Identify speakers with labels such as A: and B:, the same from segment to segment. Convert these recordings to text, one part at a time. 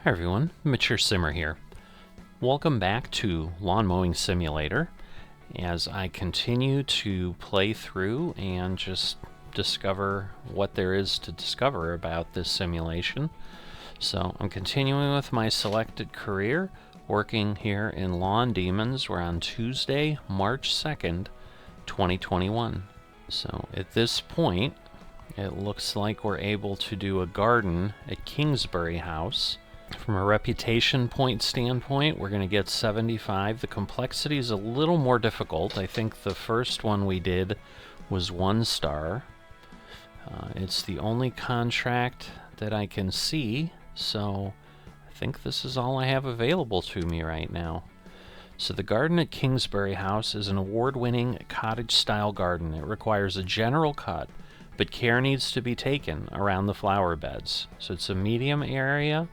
A: Hi everyone, Mature Simmer here. Welcome back to Lawn Mowing Simulator as I continue to play through and just discover what there is to discover about this simulation. So I'm continuing with my selected career, working here in Lawn Demons. We're on Tuesday, March 2nd, 2021. So at this point, it looks like we're able to do a garden at Kingsbury House. From a reputation point standpoint, we're going to get 75. The complexity is a little more difficult. I think the first one we did was 1 star. It's the only contract that I can see, so I think this is all I have available to me right now. So the garden at Kingsbury House is an award-winning cottage-style garden. It requires a general cut, but care needs to be taken around the flower beds. So it's a medium area.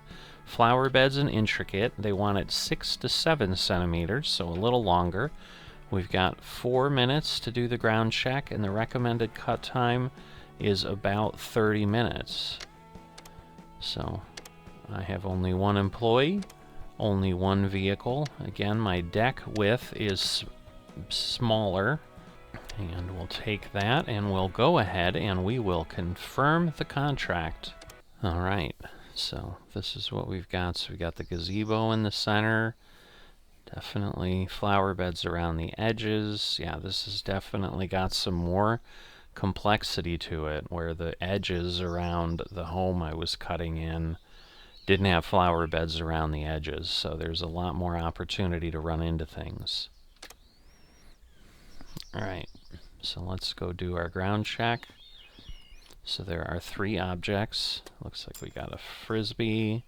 A: Flower beds and intricate. They want it 6 to 7 centimeters, so a little longer. We've got 4 minutes to do the ground check, and the recommended cut time is about 30 minutes. So I have only 1 employee, only 1 vehicle. Again, my deck width is smaller, and we'll take that and we'll go ahead and we will confirm the contract. All right. So this is what we've got. So we got the gazebo in the center. Definitely flower beds around the edges. Yeah, this has definitely got some more complexity to it, where the edges around the home I was cutting in didn't have flower beds around the edges. So there's a lot more opportunity to run into things. All right, so let's go do our ground check. So there are 3 objects. Looks like we got a frisbee.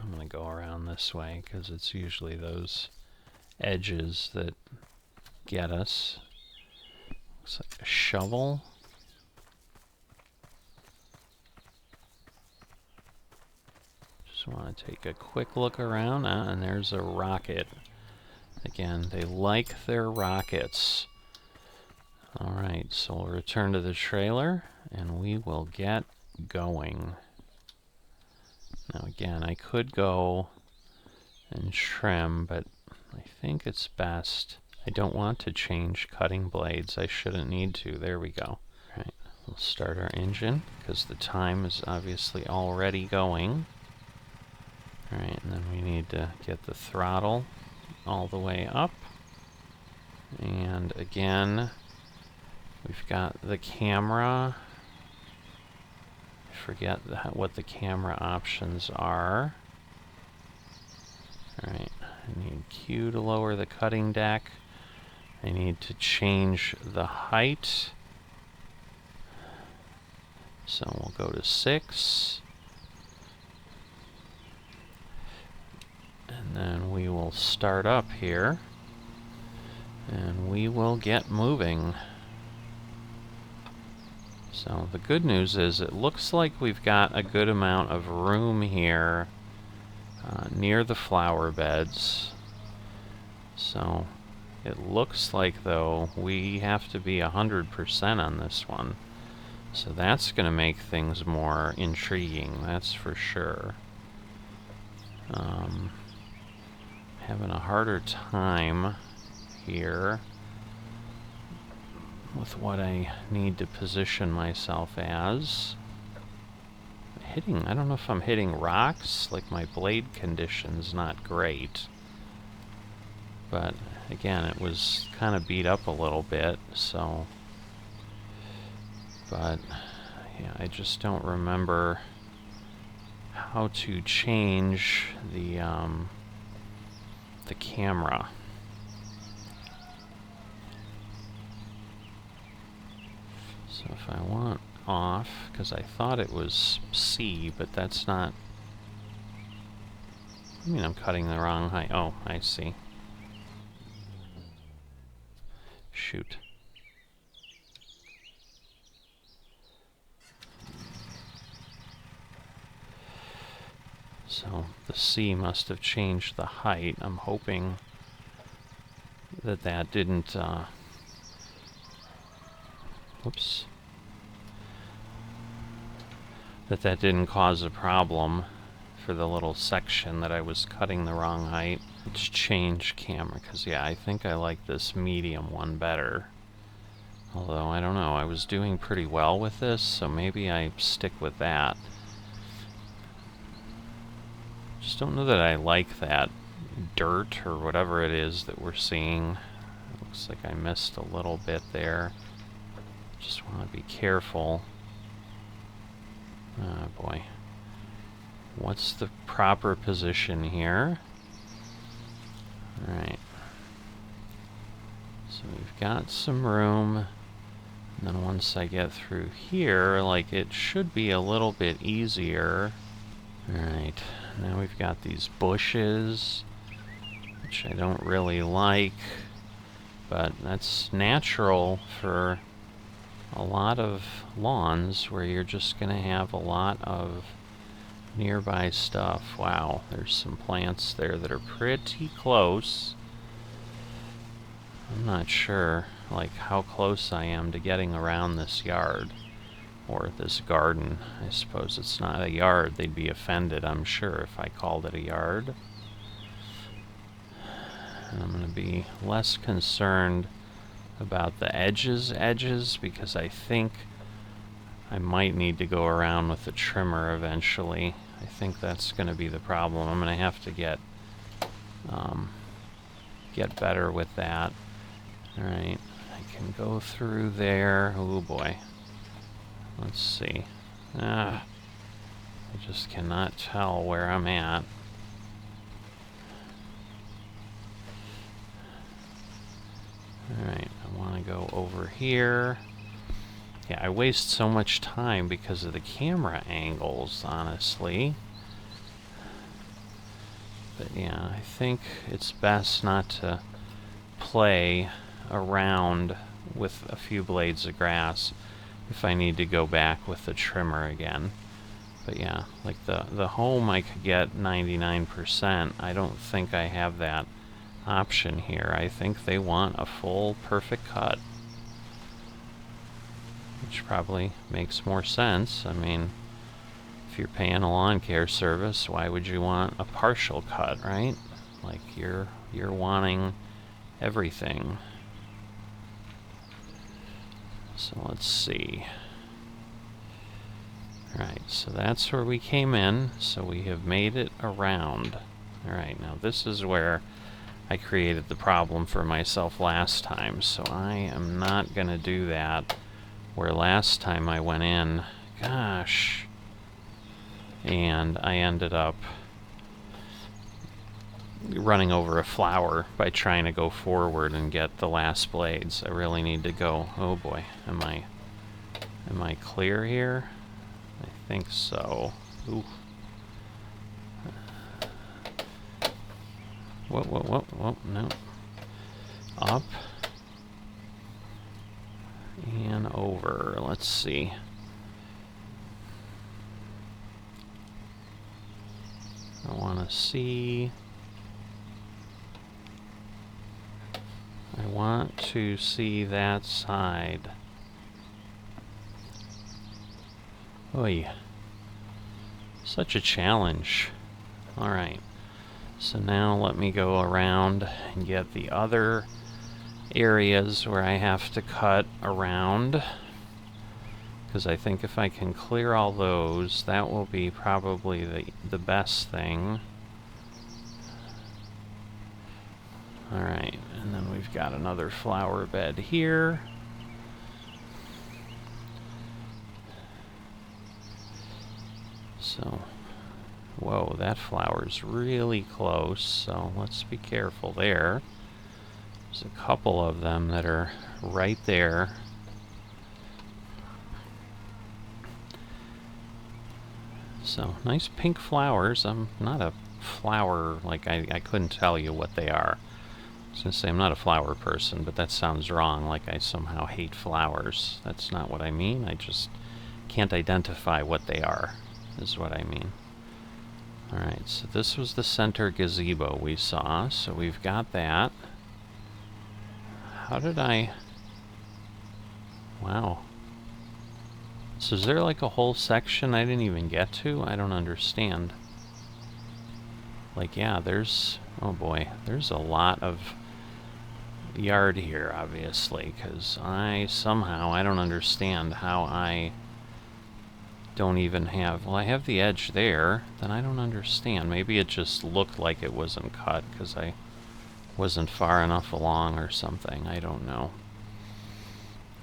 A: I'm going to go around this way because it's usually those edges that get us. Looks like a shovel. Just want to take a quick look around. And there's a rocket. Again, they like their rockets. Alright, so we'll return to the trailer and we will get going. Now again, I could go and trim, but I think it's best. I don't want to change cutting blades. I shouldn't need to. There we go. Alright, we'll start our engine because the time is obviously already going. Alright, and then we need to get the throttle all the way up. And again, we've got the camera. I forget what the camera options are. Alright, I need Q to lower the cutting deck. I need to change the height. So we'll go to 6. And then we will start up here. And we will get moving. So the good news is it looks like we've got a good amount of room here near the flower beds. So it looks like, though, we have to be 100% on this one. So that's going to make things more intriguing, that's for sure. Having a harder time here with what I need to position myself as. I don't know if I'm hitting rocks, like my blade condition's not great. But again, it was kind of beat up a little bit, so. But yeah, I just don't remember how to change the camera. So if I want off, because I thought it was C, but that's not. I mean, I'm cutting the wrong height. Oh, I see. Shoot. So the C must have changed the height. I'm hoping that that didn't. Whoops. that didn't cause a problem for the little section that I was cutting the wrong height. Let's change camera, because yeah, I think I like this medium one better. Although, I don't know, I was doing pretty well with this, so maybe I stick with that. Just don't know that I like that dirt or whatever it is that we're seeing. It looks like I missed a little bit there. Just want to be careful. Oh boy. What's the proper position here? Alright. So we've got some room. And then once I get through here, like, it should be a little bit easier. Alright. Now we've got these bushes, which I don't really like. But that's natural for a lot of lawns where you're just going to have a lot of nearby stuff. Wow, there's some plants there that are pretty close. I'm not sure, like, how close I am to getting around this yard. Or this garden. I suppose it's not a yard. They'd be offended, I'm sure, if I called it a yard. And I'm going to be less concerned about the edges, because I think I might need to go around with the trimmer eventually. I think that's going to be the problem. I'm going to have to get better with that. Alright, I can go through there. Oh boy. Let's see. I just cannot tell where I'm at. Alright, I want to go over here. Yeah, I waste so much time because of the camera angles, honestly. But yeah, I think it's best not to play around with a few blades of grass if I need to go back with the trimmer again. But yeah, like the home I could get 99%. I don't think I have that option here. I think they want a full perfect cut, which probably makes more sense. I mean, if you're paying a lawn care service, why would you want a partial cut, right? Like, you're wanting everything. So let's see. Alright, so that's where we came in, so we have made it around. Alright, now this is where I created the problem for myself last time, so I am not going to do that. Where last time I went in, gosh, and I ended up running over a flower by trying to go forward and get the last blades. I really need to go. Oh boy, am I clear here? I think so. Ooh. Whoa, no. Up. And over. Let's see. I want to see... I want to see that side. Oy. Such a challenge. Alright. So now let me go around and get the other areas where I have to cut around. Because I think if I can clear all those, that will be probably the best thing. Alright, and then we've got another flower bed here. So, whoa, that flower's really close, so let's be careful there. There's a couple of them that are right there. So, nice pink flowers. I'm not a flower, like, I couldn't tell you what they are. I was going to say I'm not a flower person, but that sounds wrong, like I somehow hate flowers. That's not what I mean. I just can't identify what they are, is what I mean. Alright, so this was the center gazebo we saw, so we've got that. How did I... Wow. So is there like a whole section I didn't even get to? I don't understand. Like, yeah, there's... oh boy, there's a lot of yard here, obviously, because I don't understand how I don't even have... well, I have the edge there, then I don't understand. Maybe it just looked like it wasn't cut because I wasn't far enough along or something. I don't know.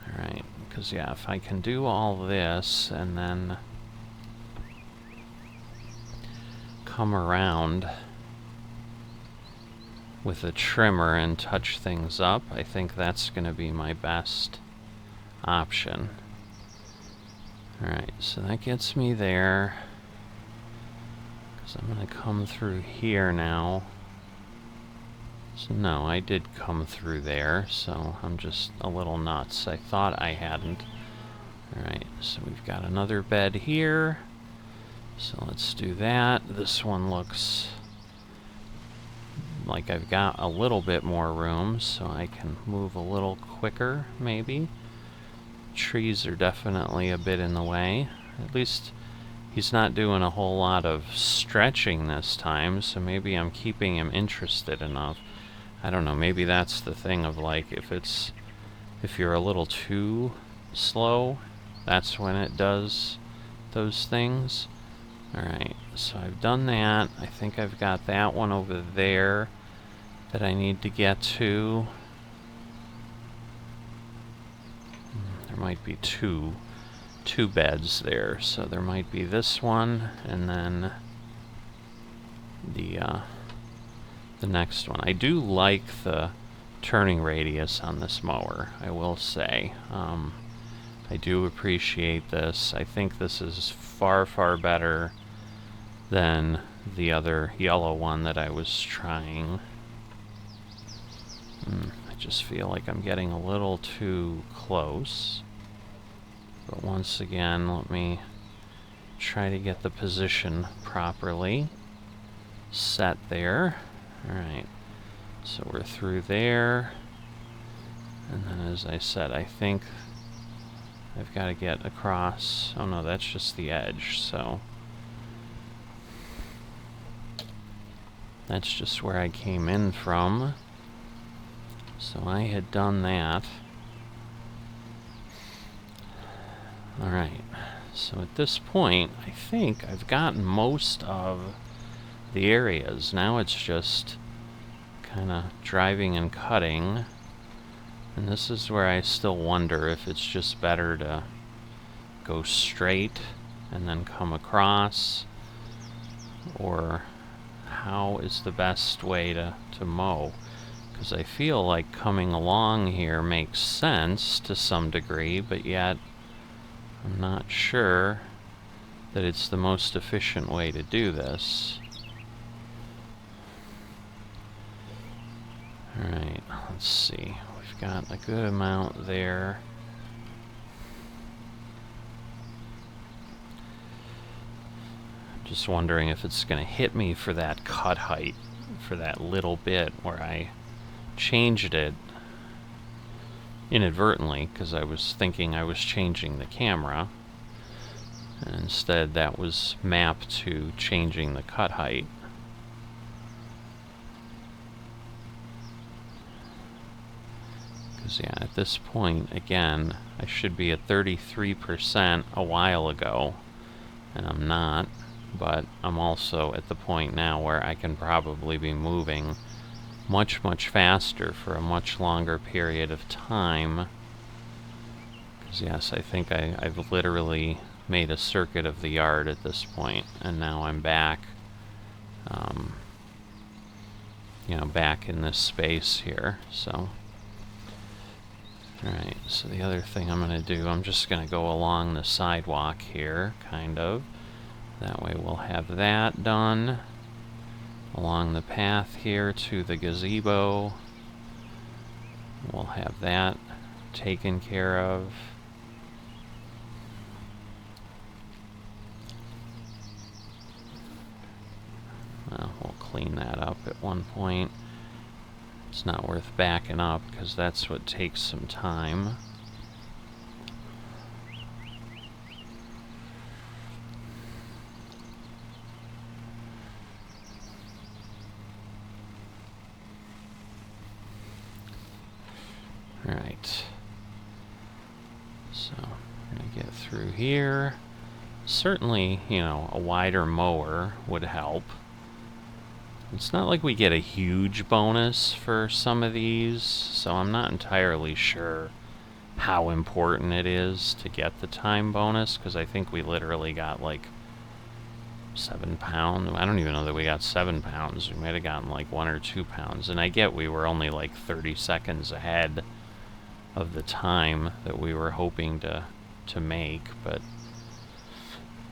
A: Alright, because yeah, if I can do all this and then come around with a trimmer and touch things up, I think that's going to be my best option. Alright, so that gets me there, because I'm going to come through here now. So no, I did come through there, so I'm just a little nuts. I thought I hadn't. Alright, so we've got another bed here. So let's do that. This one looks like I've got a little bit more room, so I can move a little quicker, maybe. Trees are definitely a bit in the way. At least he's not doing a whole lot of stretching this time, so maybe I'm keeping him interested enough. I don't know, maybe that's the thing of like, if you're a little too slow, that's when it does those things. Alright, so I've done that. I think I've got that one over there that I need to get to. There might be two beds there, so there might be this one and then the next one. I do like the turning radius on this mower, I will say. I do appreciate this. I think this is far, far better than the other yellow one that I was trying. I just feel like I'm getting a little too close. But once again, let me try to get the position properly set there. Alright, so we're through there. And then as I said, I think I've got to get across. Oh no, that's just the edge, so that's just where I came in from. So I had done that. Alright, so at this point, I think I've gotten most of the areas. Now it's just kind of driving and cutting. And this is where I still wonder if it's just better to go straight and then come across, or how is the best way to mow. Because I feel like coming along here makes sense to some degree, but yet I'm not sure that it's the most efficient way to do this. Alright, let's see. We've got a good amount there. Just wondering if it's going to hit me for that cut height, for that little bit where I changed it inadvertently, because I was thinking I was changing the camera. And instead that was mapped to changing the cut height. Because yeah, at this point, again, I should be at 33% a while ago, and I'm not. But I'm also at the point now where I can probably be moving much, much faster for a much longer period of time. Because yes, I think I've literally made a circuit of the yard at this point, and now I'm back, you know, back in this space here, so. Alright, so the other thing I'm going to do, I'm just going to go along the sidewalk here, kind of. That way we'll have that done. Along the path here to the gazebo. We'll have that taken care of. Well, we'll clean that up at one point. It's not worth backing up because that's what takes some time. through here. Certainly, you know, a wider mower would help. It's not like we get a huge bonus for some of these, so I'm not entirely sure how important it is to get the time bonus, because I think we literally got like 7 pounds. I don't even know that we got 7 pounds. We might have gotten like 1 or 2 pounds. And I get we were only like 30 seconds ahead of the time that we were hoping to make, but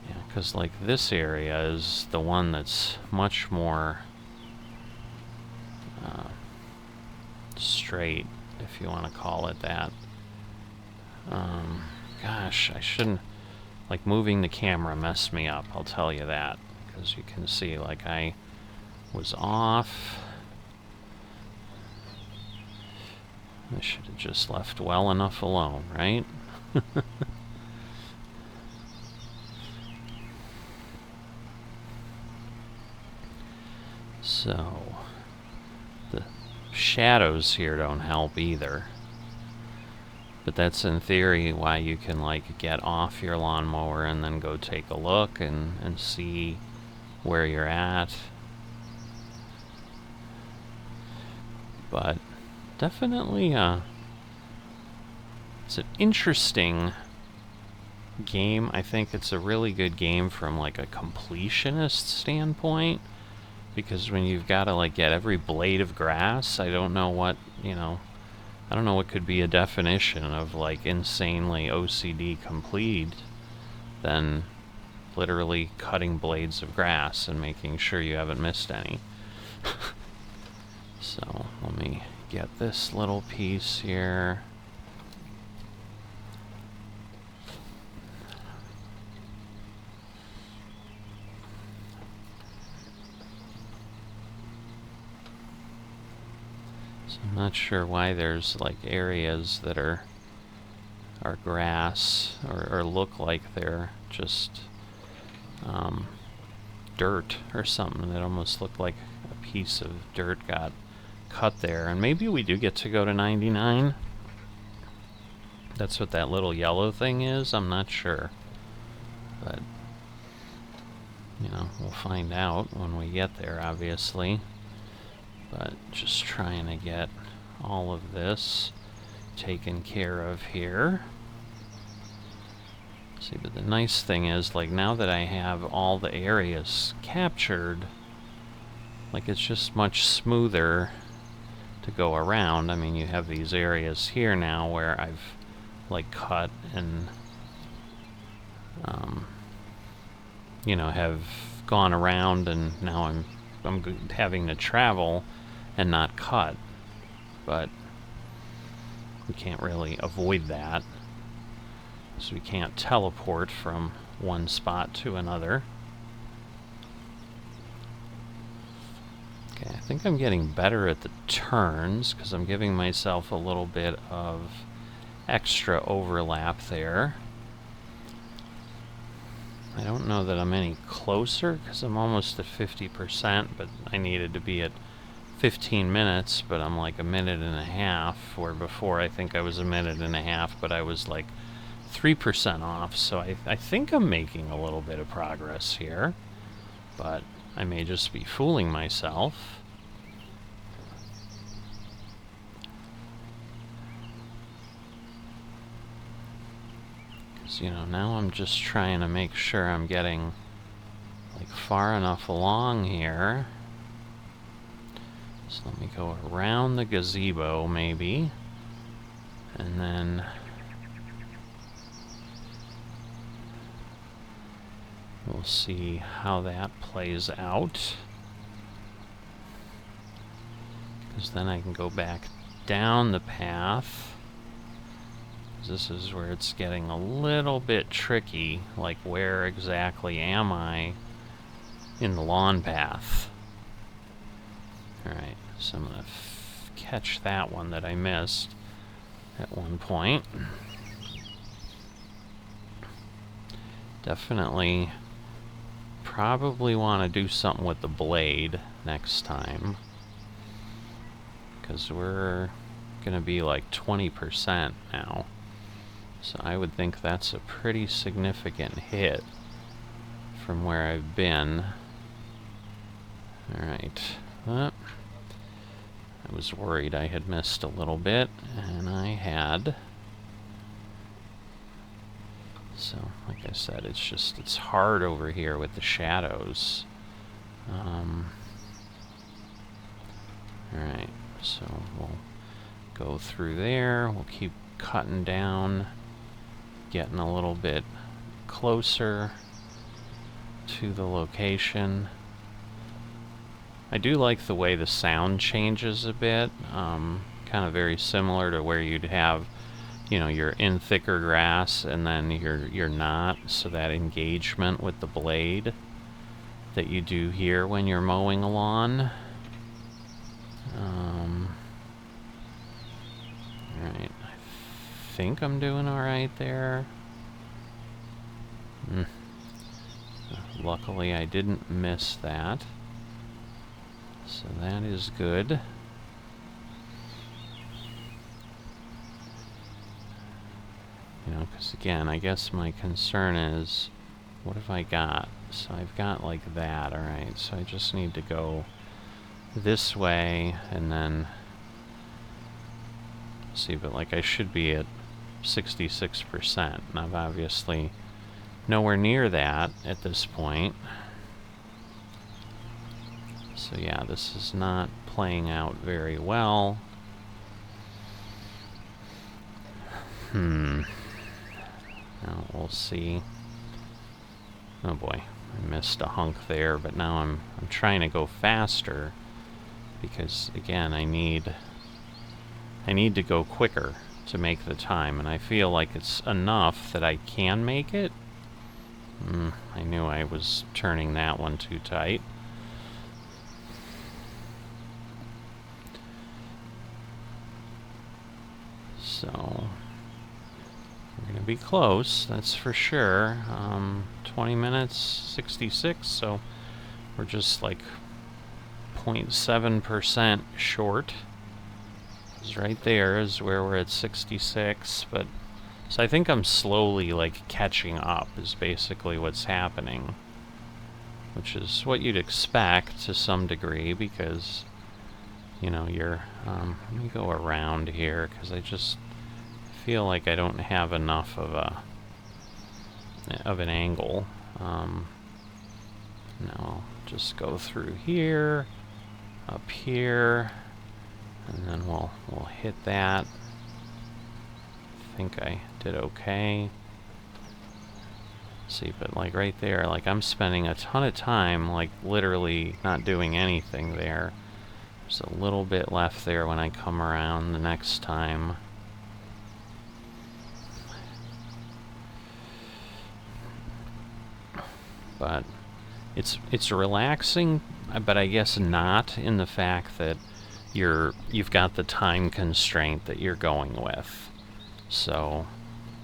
A: yeah, because like this area is the one that's much more straight, if you want to call it that. Gosh, I shouldn't, like, moving the camera messed me up, I'll tell you that, because you can see, like, I was off. I should have just left well enough alone, right? So, the shadows here don't help either. But that's in theory why you can, like, get off your lawnmower and then go take a look and see where you're at. But definitely, it's an interesting game. I think it's a really good game from, like, a completionist standpoint. Because when you've got to, like, get every blade of grass, I don't know what, you know, I don't know what could be a definition of, like, insanely OCD complete than literally cutting blades of grass and making sure you haven't missed any. So, let me get this little piece here. I'm not sure why there's, like, areas that are grass or look like they're just dirt or something. It almost looked like a piece of dirt got cut there. And maybe we do get to go to 99. That's what that little yellow thing is. I'm not sure. But, you know, we'll find out when we get there, obviously. But just trying to get all of this taken care of here. See, but the nice thing is, like, now that I have all the areas captured, like, it's just much smoother to go around. I mean, you have these areas here now where I've, like, cut and, you know, have gone around, and now I'm having to travel and not cut, but we can't really avoid that, so we can't teleport from one spot to another. Okay, I think I'm getting better at the turns because I'm giving myself a little bit of extra overlap there. I don't know that I'm any closer because I'm almost at 50%, but I needed to be at 15 minutes, but I'm like a minute and a half, where before I think I was a minute and a half, but I was like 3% off, so I think I'm making a little bit of progress here, but I may just be fooling myself. Because, you know, now I'm just trying to make sure I'm getting, like, far enough along here. So let me go around the gazebo, maybe, and then we'll see how that plays out. Because then I can go back down the path. This is where it's getting a little bit tricky, like, where exactly am I in the lawn path? Alright, so I'm going to catch that one that I missed at one point. Definitely probably want to do something with the blade next time, because we're going to be like 20% now. So I would think that's a pretty significant hit from where I've been. Alright. I was worried I had missed a little bit, and I had. So, like I said, it's hard over here with the shadows. Alright, so we'll go through there. We'll keep cutting down, getting a little bit closer to the location. I do like the way the sound changes a bit, kind of very similar to where you'd have, you know, you're in thicker grass and then you're not, so that engagement with the blade that you do here when you're mowing a lawn. Alright, I think I'm doing alright there. Luckily I didn't miss that. So that is good. You know, because again, I guess my concern is, what have I got? So I've got like that, alright, so I just need to go this way and then see, but like I should be at 66%, and I'm obviously nowhere near that at this point. So yeah, this is not playing out very well. Now we'll see. Oh boy, I missed a hunk there, but now I'm trying to go faster because again, I need to go quicker to make the time, and I feel like it's enough that I can make it. I knew I was turning that one too tight. So we're gonna be close, that's for sure. 20 minutes, 66, so we're just like 0.7% short. It's right there is where we're at 66, but so I think I'm slowly like catching up is basically what's happening, which is what you'd expect to some degree because, you know, you're let me go around here because I just feel like I don't have enough of an angle. Now I'll just go through here, up here, and then we'll hit that. I think I did okay. See, but like right there, like I'm spending a ton of time like literally not doing anything there. There's a little bit left there when I come around the next time. But it's relaxing, but I guess not in the fact that you've got the time constraint that you're going with. So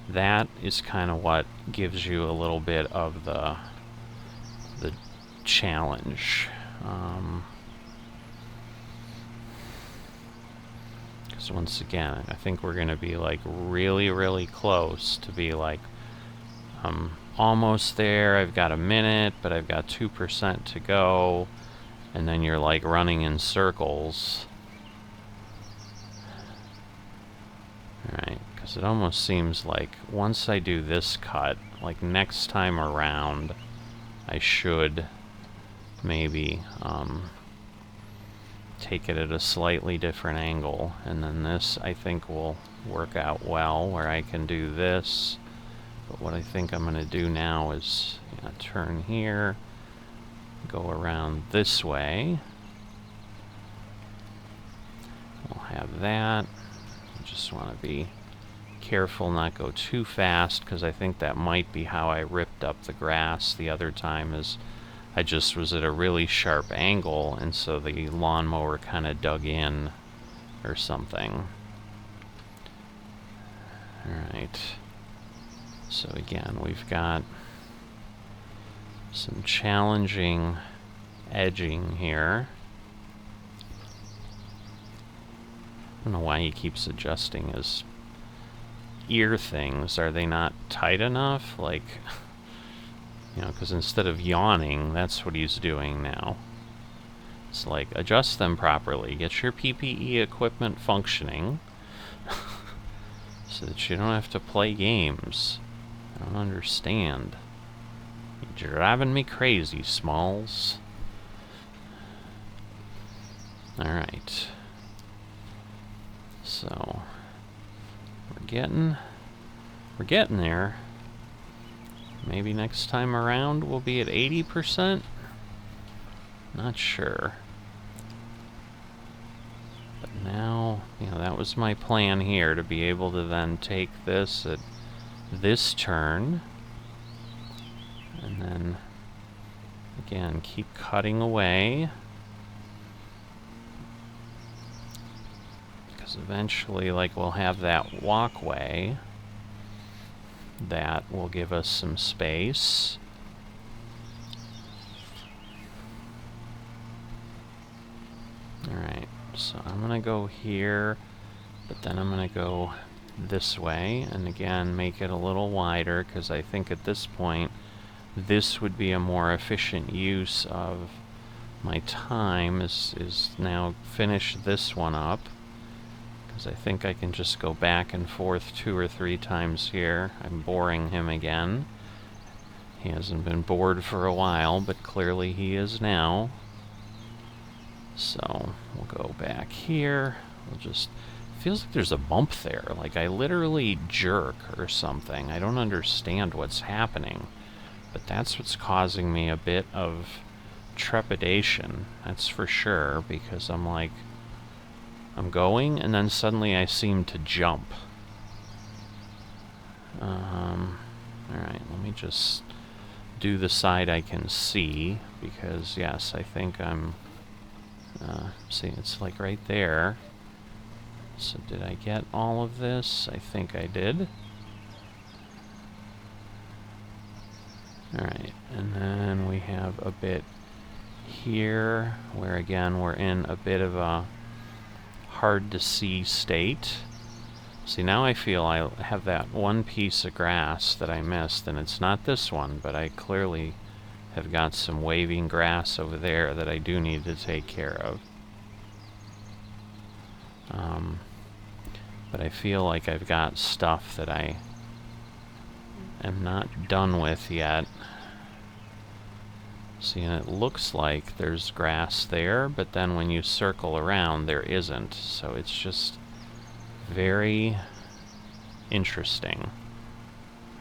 A: that is kind of what gives you a little bit of the challenge. Because once again, I think we're going to be like really, really close to be like, almost there. I've got a minute, but I've got 2% to go. And then you're like running in circles. Alright, because it almost seems like once I do this cut, like next time around, I should maybe take it at a slightly different angle. And then this, I think, will work out well, where I can do this. But what I think I'm going to do now is turn here, go around this way. We'll have that. I just want to be careful not go too fast, because I think that might be how I ripped up the grass the other time, is I just was at a really sharp angle, and so the lawnmower kind of dug in or something. Alright. So again, we've got some challenging edging here. I don't know why he keeps adjusting his ear things, are they not tight enough? Like, you know, because instead of yawning, that's what he's doing now. It's like, adjust them properly. Get your PPE equipment functioning so that you don't have to play games. I don't understand. You're driving me crazy, Smalls. Alright. So, we're getting there. Maybe next time around we'll be at 80%? Not sure. But now, you know, that was my plan here, to be able to then take this at this turn. And then, again, keep cutting away. Because eventually, like, we'll have that walkway. That will give us some space. Alright, so I'm gonna go here, but then I'm gonna go this way, and again, make it a little wider, because I think at this point, this would be a more efficient use of my time, is now finish this one up. Because I think I can just go back and forth 2 or 3 times here. I'm boring him again. He hasn't been bored for a while, but clearly he is now. So, we'll go back here. We'll just... feels like there's a bump there. Like I literally jerk or something. I don't understand what's happening. But that's what's causing me a bit of trepidation. That's for sure, because I'm like... I'm going, and then suddenly I seem to jump. Alright, let me just do the side I can see, because, yes, I think I'm... see, it's like right there. So did I get all of this? I think I did. Alright, and then we have a bit here, where again we're in a bit of a hard to see state. See, now I feel I have that one piece of grass that I missed, and it's not this one, but I clearly have got some waving grass over there that I do need to take care of. But I feel like I've got stuff that I am not done with yet. See, and it looks like there's grass there, but then when you circle around, there isn't. So it's just very interesting.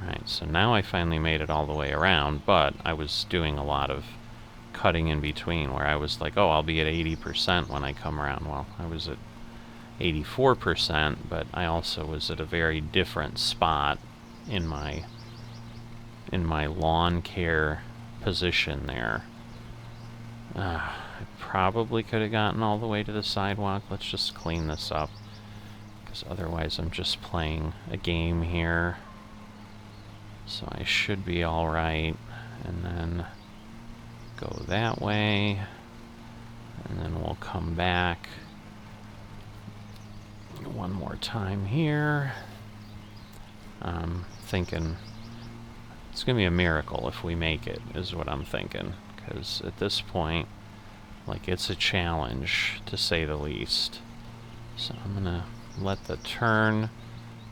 A: Alright, so now I finally made it all the way around, but I was doing a lot of cutting in between, where I was like, oh, I'll be at 80% when I come around. Well, I was at 84%, but I also was at a very different spot in my lawn care position there. I probably could have gotten all the way to the sidewalk. Let's just clean this up, because otherwise I'm just playing a game here. So I should be alright. And then go that way, and then we'll come back one more time here. I'm thinking it's gonna be a miracle if we make it, is what I'm thinking, because at this point, like, it's a challenge to say the least. So I'm gonna let the turn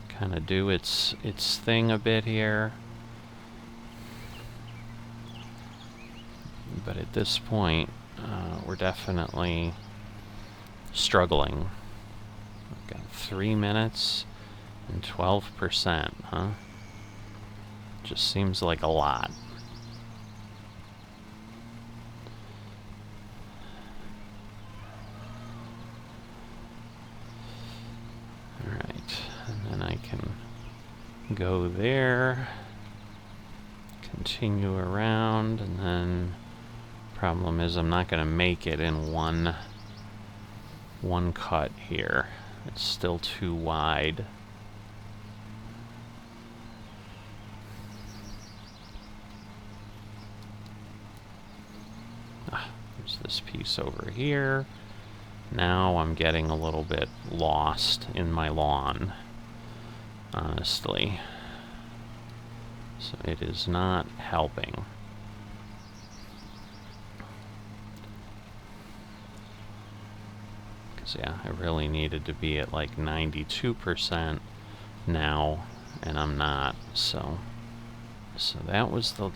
A: kind of do its thing a bit here. But at this point, we're definitely struggling. We've got 3 minutes and 12%, huh? Just seems like a lot. Alright, and then I can go there, continue around, and then problem is I'm not going to make it in one cut here. It's still too wide. There's this piece over here. Now I'm getting a little bit lost in my lawn. honestly. So it is not helping. Because, yeah, I really needed to be at like 92% now, and I'm not. So that was the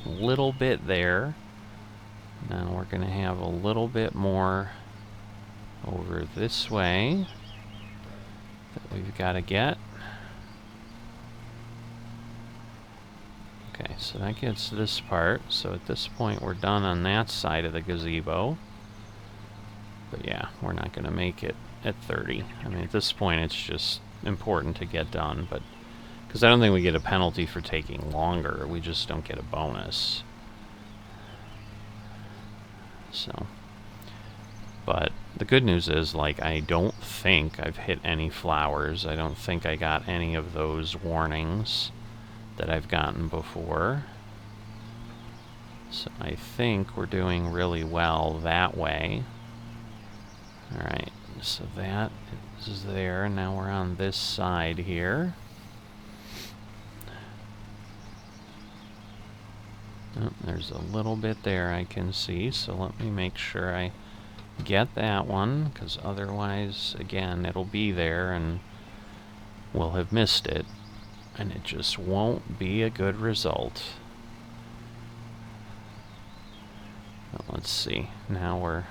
A: little bit there. Now we're going to have a little bit more over this way that we've got to get. Okay, so that gets this part. So at this point we're done on that side of the gazebo. But yeah, we're not going to make it at 30. I mean, at this point it's just important to get done, but because I don't think we get a penalty for taking longer, we just don't get a bonus. So, but the good news is, like, I don't think I've hit any flowers. I don't think I got any of those warnings that I've gotten before. So I think we're doing really well that way. Alright, so that is there. Now we're on this side here. Oh, there's a little bit there I can see, so let me make sure I get that one, because otherwise, again, it'll be there and we'll have missed it, and it just won't be a good result. But let's see, now we're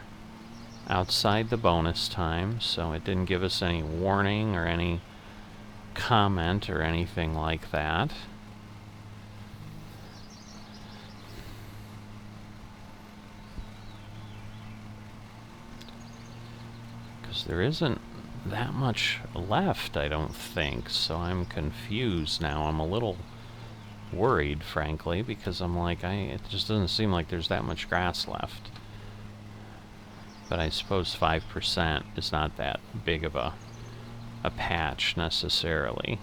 A: outside the bonus time, so it didn't give us any warning or any comment or anything like that. Because there isn't that much left, I don't think, so I'm confused now. I'm a little worried, frankly, because I'm like, it just doesn't seem like there's that much grass left. But I suppose 5% is not that big of a patch necessarily.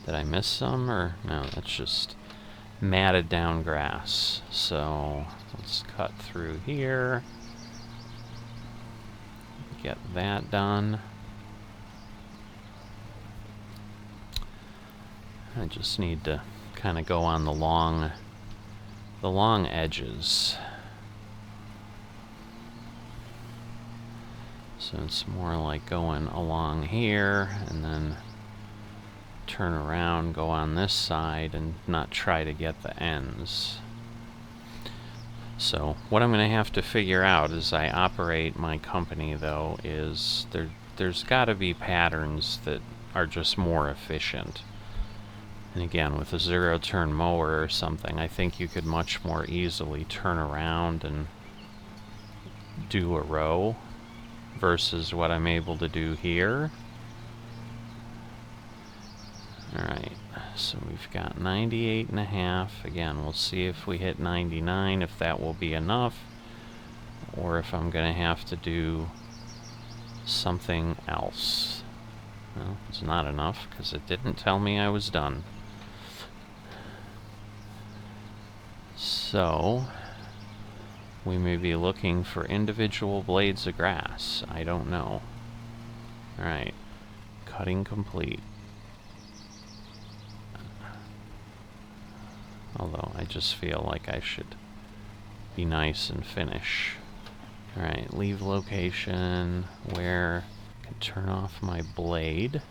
A: Did I miss some, or no? That's just matted down grass. So let's cut through here. Get that done. I just need to kind of go on the long edges. So it's more like going along here and then turn around, go on this side, and not try to get the ends. So what I'm going to have to figure out as I operate my company, though, is there's got to be patterns that are just more efficient. And again, with a zero-turn mower or something, I think you could much more easily turn around and do a row versus what I'm able to do here. Alright, so we've got 98.5. Again, we'll see if we hit 99, if that will be enough, or if I'm going to have to do something else. Well, it's not enough, because it didn't tell me I was done. So, we may be looking for individual blades of grass. I don't know. Alright, cutting complete. Although I just feel like I should be nice and finish. Alright, leave location where I can turn off my blade.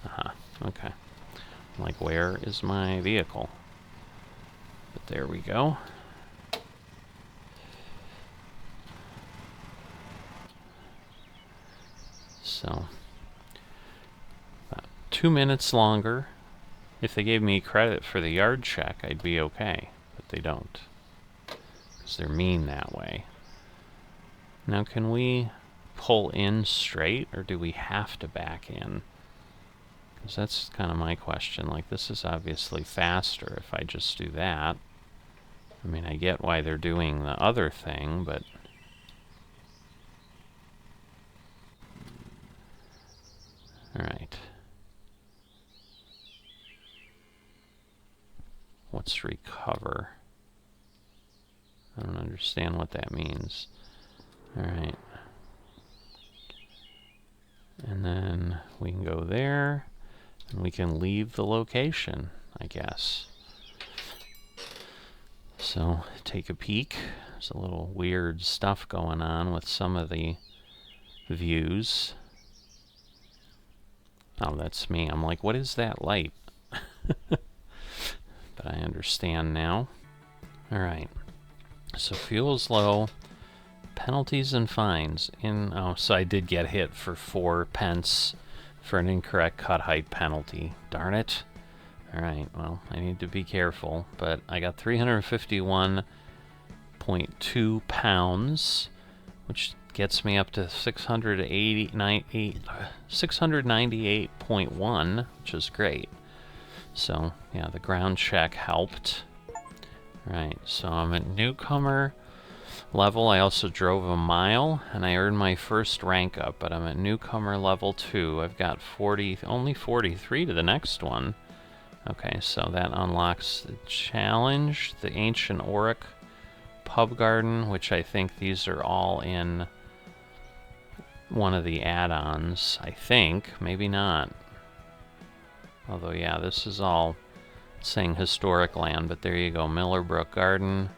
A: Aha, okay. Like, where is my vehicle? But there we go. So 2 minutes longer. If they gave me credit for the yard check, I'd be okay, but they don't, because they're mean that way. Now, can we pull in straight, or do we have to back in? Because that's kind of my question. Like, this is obviously faster if I just do that. I mean, I get why they're doing the other thing, but Alright. What's recover? I don't understand what that means. Alright. And then we can go there, and we can leave the location, I guess. So, take a peek. There's a little weird stuff going on with some of the views. Oh, that's me. I'm like, what is that light? But I understand now. Alright. So fuel's low. Penalties and fines. Oh, so I did get hit for 4 pence for an incorrect cut height penalty. Darn it. Alright, well, I need to be careful. But I got 351.2 pounds, which gets me up to 698.1, which is great. So, yeah, the ground check helped. Right, so I'm at newcomer level. I also drove a mile, and I earned my first rank up, but I'm at newcomer level 2. I've got only 43 to the next one. Okay, so that unlocks the challenge, the Ancient Auric Pub Garden, which I think these are all in one of the add-ons, I think. Maybe not. Although, yeah, this is all saying historic land, but there you go. Millerbrook Garden,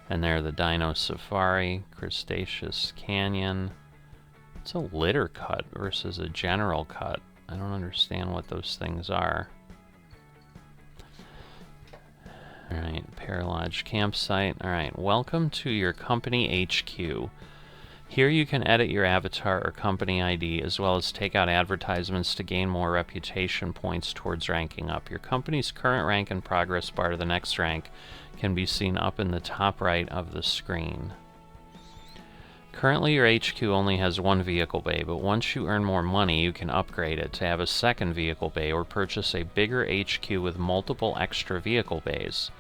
A: and there the Dino Safari, Crustaceous Canyon. It's a litter cut versus a general cut. I don't understand what those things are. Alright, Paralodge Campsite. Alright, welcome to your company HQ. Here you can edit your avatar or company ID, as well as take out advertisements to gain more reputation points towards ranking up. Your company's current rank and progress bar to the next rank can be seen up in the top right of the screen. Currently your HQ only has 1 vehicle bay, but once you earn more money you can upgrade it to have a 2nd vehicle bay or purchase a bigger HQ with multiple extra vehicle bays.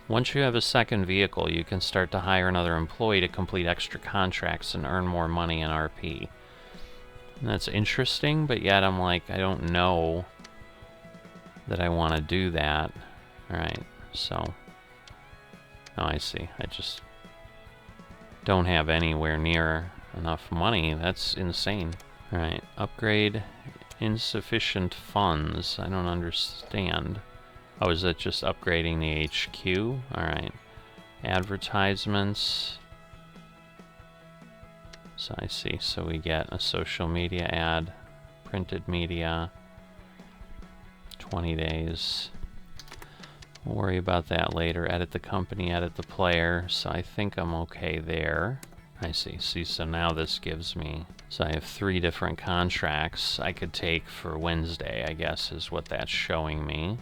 A: Once you have a 2nd vehicle, you can start to hire another employee to complete extra contracts and earn more money in RP. And that's interesting, but yet I'm like, I don't know that I want to do that. Alright, so... Oh, I see. I just don't have anywhere near enough money. That's insane. Alright, upgrade insufficient funds. I don't understand. Oh, is that just upgrading the HQ? Alright. Advertisements. So I see. So we get a social media ad, printed media, 20 days. We'll worry about that later. Edit the company, edit the player. So I think I'm okay there. I see. See, so now this gives me... So I have 3 different contracts I could take for Wednesday, I guess, is what that's showing me.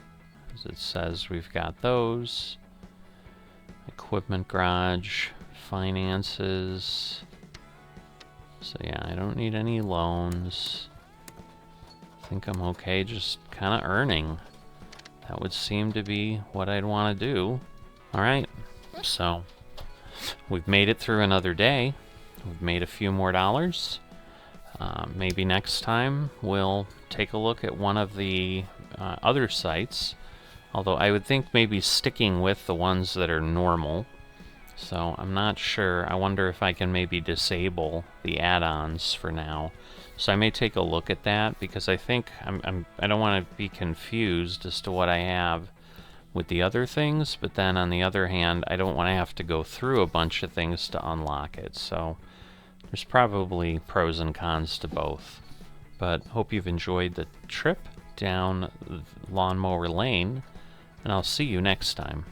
A: As it says, we've got those. Equipment garage, finances. So yeah, I don't need any loans. I think I'm okay just kind of earning. That would seem to be what I'd want to do. Alright, so we've made it through another day. We've made a few more dollars. Maybe next time we'll take a look at one of the other sites. Although I would think maybe sticking with the ones that are normal. So I'm not sure. I wonder if I can maybe disable the add-ons for now. So I may take a look at that, because I think I don't want to be confused as to what I have with the other things, but then on the other hand, I don't want to have to go through a bunch of things to unlock it. So there's probably pros and cons to both. But hope you've enjoyed the trip down Lawnmower Lane, and I'll see you next time.